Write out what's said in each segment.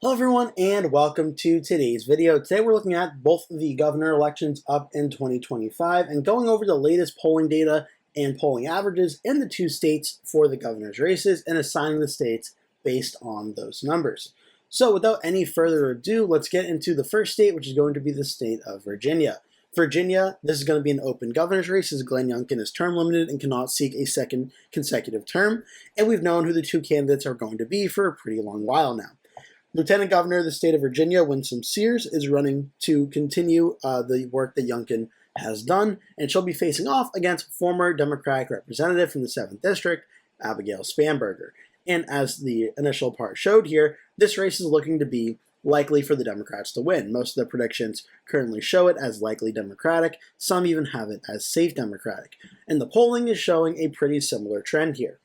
Hello everyone and welcome to today's video. Today we're looking at both the governor elections up in 2025 and going over the latest polling data and polling averages in the two states for the governor's races and assigning the states based on those numbers. So without any further ado, let's get into the first state, which is going to be the state of Virginia. Virginia, this is going to be an open governor's race as Glenn Youngkin is term limited and cannot seek a second consecutive term, and we've known who the two candidates are going to be for a pretty long while now. Lieutenant Governor of the state of Virginia, Winsome Sears, is running to continue the work that Youngkin has done, and she'll be facing off against former Democratic representative from the 7th District, Abigail Spanberger. And as the initial part showed here, this race is looking to be likely for the Democrats to win. Most of the predictions currently show it as likely Democratic. Some even have it as safe Democratic. And the polling is showing a pretty similar trend here.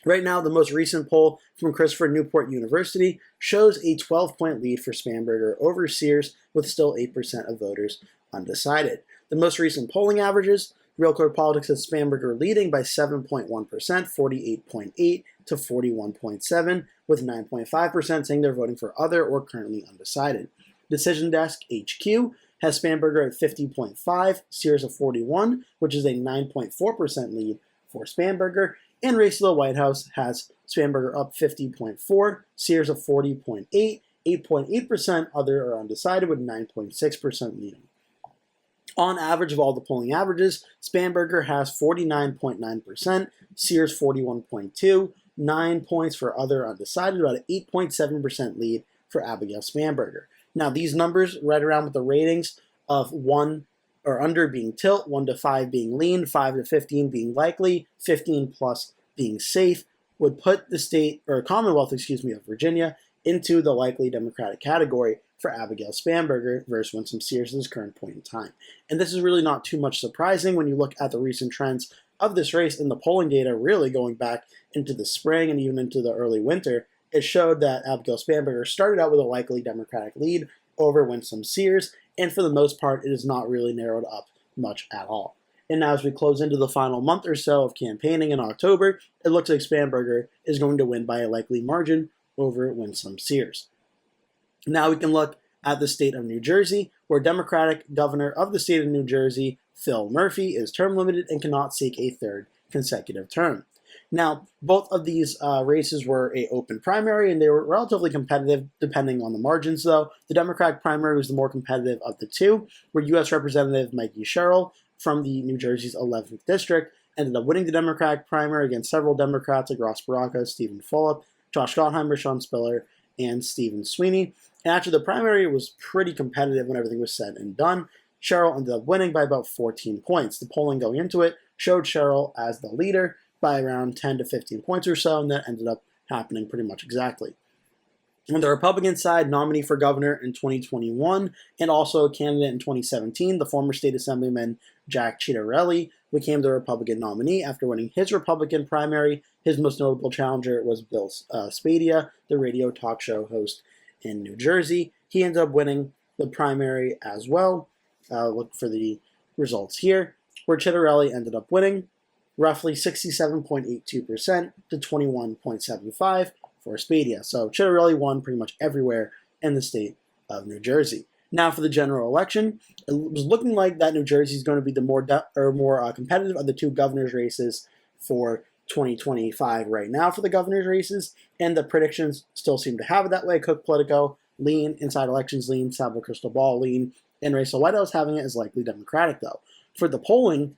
Right now, the most recent poll from Christopher Newport University shows a 12-point lead for Spanberger over Sears, with still 8% of voters undecided. The most recent polling averages, Real Clear Politics has Spanberger leading by 7.1%, 48.8 to 41.7, with 9.5% saying they're voting for other or currently undecided. Decision Desk HQ has Spanberger at 50.5, Sears at 41, which is a 9.4% lead for Spanberger. And Race to the White House has Spanberger up 50.4, Sears at 40.8, 8.8% other or undecided, with 9.6% leading. On average of all the polling averages, Spanberger has 49.9%, Sears 41.2, 9 points for other undecided, about an 8.7% lead for Abigail Spanberger. Now these numbers right around with the ratings of 1 or under being tilt, 1 to 5 being lean, 5 to 15 being likely, 15 plus being safe, would put the state, or Commonwealth, of Virginia into the likely Democratic category for Abigail Spanberger versus Winsome Sears at this current point in time. And this is really not too much surprising when you look at the recent trends of this race in the polling data, really going back into the spring and even into the early winter. It showed that Abigail Spanberger started out with a likely Democratic lead over Winsome Sears, and for the most part, it is not really narrowed up much at all. And now as we close into the final month or so of campaigning in October, it looks like Spanberger is going to win by a likely margin over Winsome Sears. Now we can look at the state of New Jersey, where Democratic governor of the state of New Jersey, Phil Murphy, is term limited and cannot seek a third consecutive term. Now, both of these races were an open primary, and they were relatively competitive depending on the margins, though. The Democratic primary was the more competitive of the two, where U.S. Representative Mikey Sherrill from the New Jersey's 11th District ended up winning the Democratic primary against several Democrats like Ross Baraka, Stephen Fulop, Josh Gottheimer, Sean Spiller, and Stephen Sweeney. And after the primary, it was pretty competitive when everything was said and done. Sherrill ended up winning by about 14 points. The polling going into it showed Sherrill as the leader by around 10 to 15 points or so, and that ended up happening pretty much exactly. On the Republican side, nominee for governor in 2021 and also a candidate in 2017, the former state assemblyman Jack Ciattarelli became the Republican nominee after winning his Republican primary. His most notable challenger was Bill Spadea, the radio talk show host in New Jersey. He ended up winning the primary as well. Look for the results here, where Ciattarelli ended up winning roughly 67.82% to 21.75% for Spadea. So Ciattarelli won pretty much everywhere in the state of New Jersey. Now for the general election, it was looking like that New Jersey is going to be the more competitive of the two governor's races for 2025 right now for the governor's races, and the predictions still seem to have it that way. Cook Politico, lean, Inside Elections, lean, Salvo Crystal Ball, lean, and Race to White House having it as likely Democratic, though. For the polling,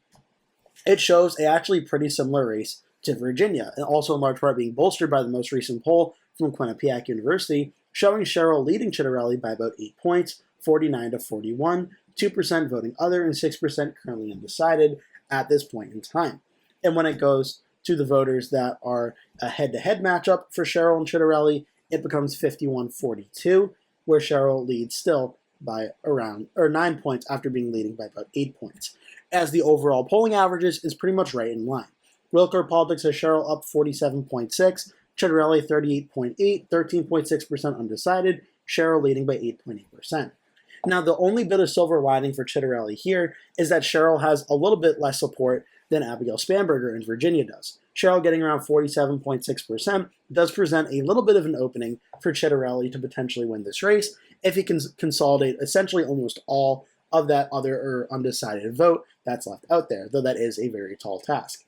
it shows a actually pretty similar race to Virginia, and also in large part being bolstered by the most recent poll from Quinnipiac University, showing Sherrill leading Ciattarelli by about 8 points, 49 to 41, 2% voting other, and 6% currently undecided at this point in time. And when it goes to the voters that are a head-to-head matchup for Sherrill and Ciattarelli, it becomes 51-42, where Sherrill leads still by around 9 points after being leading by about 8 points, as the overall polling averages is pretty much right in line. Real Clear Politics has Sherrill up 47.6, Ciattarelli 38.8, 13.6% undecided, Sherrill leading by 8.8%. Now, the only bit of silver lining for Ciattarelli here is that Sherrill has a little bit less support than Abigail Spanberger in Virginia does. Sherrill getting around 47.6% does present a little bit of an opening for Chitterelli to potentially win this race if he can consolidate essentially almost all of that other or undecided vote that's left out there, though that is a very tall task.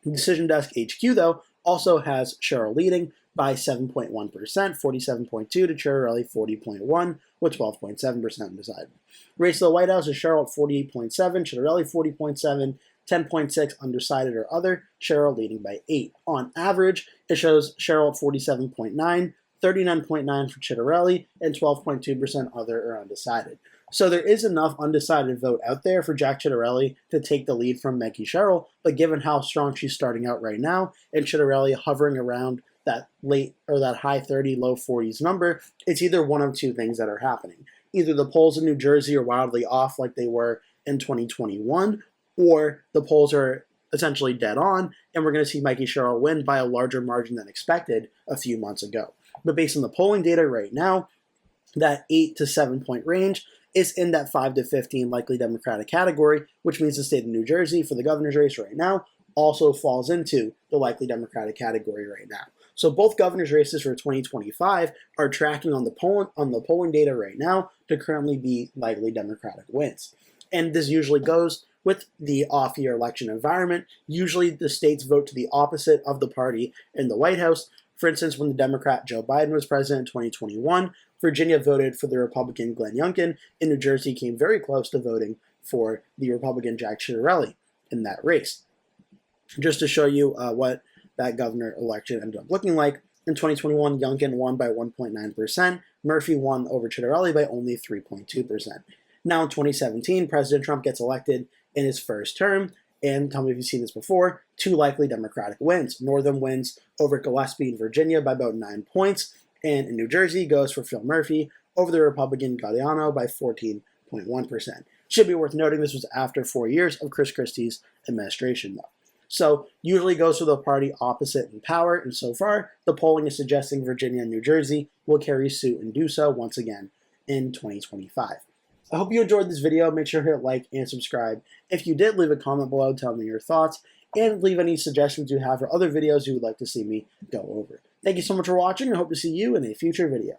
Decision Desk HQ, though, also has Sherrill leading by 7.1%, 47.2 to Chitterelli 40.1, with 12.7% undecided. Race to the White House is Sherrill at 48.7, Chitterelli 40.7, 10.6 undecided or other, Sherrill leading by 8. On average, it shows Sherrill at 47.9, 39.9 for Chitterelli, and 12.2% other or undecided. So there is enough undecided vote out there for Jack Chitterelli to take the lead from Maggie Sherrill, but given how strong she's starting out right now, and Chitterelli hovering around that late or that high 30, low 40s number, it's either one of two things that are happening. Either the polls in New Jersey are wildly off like they were in 2021, or the polls are essentially dead on, and we're going to see Maggie Sherrill win by a larger margin than expected a few months ago. But based on the polling data right now, that 8 to 7 point range is in that 5 to 15 likely Democratic category, which means the state of New Jersey for the governor's race right now also falls into the likely Democratic category right now. So both governor's races for 2025 are tracking on the polling data right now to currently be likely Democratic wins. And this usually goes with the off-year election environment. Usually the states vote to the opposite of the party in the White House. For instance, when the Democrat Joe Biden was president in 2021, Virginia voted for the Republican Glenn Youngkin, and New Jersey came very close to voting for the Republican Jack Chitterelli in that race. Just to show you what that governor election ended up looking like, in 2021, Youngkin won by 1.9%, Murphy won over Chitterelli by only 3.2%. Now in 2017, President Trump gets elected in his first term, and tell me if you've seen this before, two likely Democratic wins. Northam wins over Gillespie in Virginia by about 9 points, and in New Jersey goes for Phil Murphy over the Republican Gaudiano by 14.1%. Should be worth noting this was after 4 years of Chris Christie's administration, though. So usually goes for the party opposite in power, and so far the polling is suggesting Virginia and New Jersey will carry suit and do so once again in 2025. I hope you enjoyed this video. Make sure to hit like and subscribe. If you did, leave a comment below telling me your thoughts, and leave any suggestions you have for other videos you would like to see me go over. Thank you so much for watching. I hope to see you in a future video.